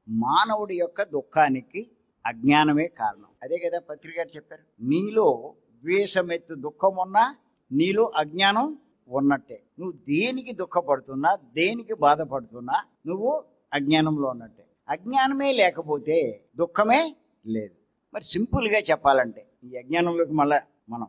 మానవుడి యొక్క దుఃఖానికి అజ్ఞానమే కారణం. అదే కదా పత్రిక గారు చెప్పారు, నీలో ద్వేషమెత్తు దుఃఖం ఉన్నా నీలో అజ్ఞానం ఉన్నట్టే. నువ్వు దేనికి దుఃఖపడుతున్నా, దేనికి బాధపడుతున్నా నువ్వు అజ్ఞానంలో ఉన్నట్టే. అజ్ఞానమే లేకపోతే దుఃఖమే లేదు. మరి సింపుల్గా చెప్పాలంటే ఈ అజ్ఞానంలోకి మళ్ళా మనం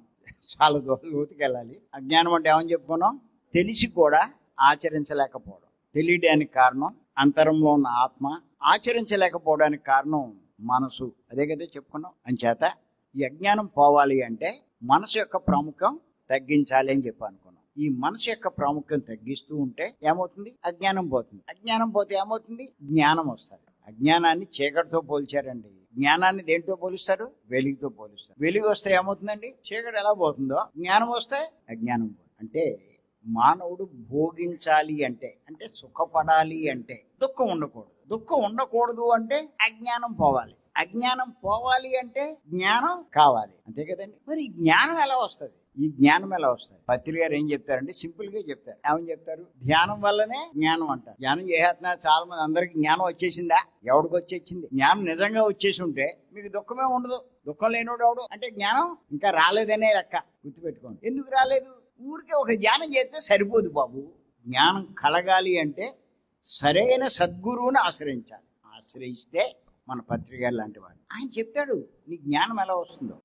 చాలా లోతుకి వెళ్ళాలి. అజ్ఞానం అంటే ఏమని చెప్పుకున్నాం? తెలిసి కూడా ఆచరించలేకపోవడం. తెలియడానికి కారణం అంతరంలో ఉన్న ఆత్మ, ఆచరించలేకపోవడానికి కారణం మనసు. అదే కదా చెప్పుకున్నాం. అంచేత ఈ అజ్ఞానం పోవాలి అంటే మనసు యొక్క ప్రాముఖ్యం తగ్గించాలి అని చెప్పి అనుకున్నాం. ఈ మనసు యొక్క ప్రాముఖ్యం తగ్గిస్తూ ఉంటే ఏమవుతుంది? అజ్ఞానం పోతుంది. అజ్ఞానం పోతే ఏమవుతుంది? జ్ఞానం వస్తుంది. అజ్ఞానాన్ని చీకటితో పోల్చారండి. జ్ఞానాన్ని దేంతో పోలుస్తారు? వెలుగుతో పోలుస్తారు. వెలుగు వస్తే ఏమవుతుందండి? చీకటి ఎలా పోతుందో జ్ఞానం వస్తే అజ్ఞానం పోతుంది. అంటే మానవుడు భోగించాలి అంటే, అంటే సుఖపడాలి అంటే దుఃఖం ఉండకూడదు. దుఃఖం ఉండకూడదు అంటే అజ్ఞానం పోవాలి. అజ్ఞానం పోవాలి అంటే జ్ఞానం కావాలి. అంతే కదండి. మరి ఈ జ్ఞానం ఎలా వస్తుంది? ఈ జ్ఞానం ఎలా వస్తుంది? పత్రి గారు ఏం చెప్తారంటే సింపుల్ గా చెప్తారు. ఏమని చెప్తారు? ధ్యానం వల్లనే జ్ఞానం అంటారు. ధ్యానం చేస్తున్నారు చాలా మంది. అందరికి జ్ఞానం వచ్చేసిందా? ఎవడికి వచ్చేసింది? జ్ఞానం నిజంగా వచ్చేసి ఉంటే మీకు దుఃఖమే ఉండదు. దుఃఖం లేనోడు ఎవడు అంటే జ్ఞానం ఇంకా రాలేదనే లెక్క. గుర్తుపెట్టుకోండి. ఎందుకు రాలేదు? ఊరికే ఒక ధ్యానం చేస్తే సరిపోదు బాబు. జ్ఞానం కలగాలి అంటే సరైన సద్గురువుని ఆశ్రయించాలి. ఆశ్రయిస్తే మన పత్రిక లాంటి వాడు ఆయన చెప్తాడు నీ జ్ఞానం ఎలా వస్తుందో.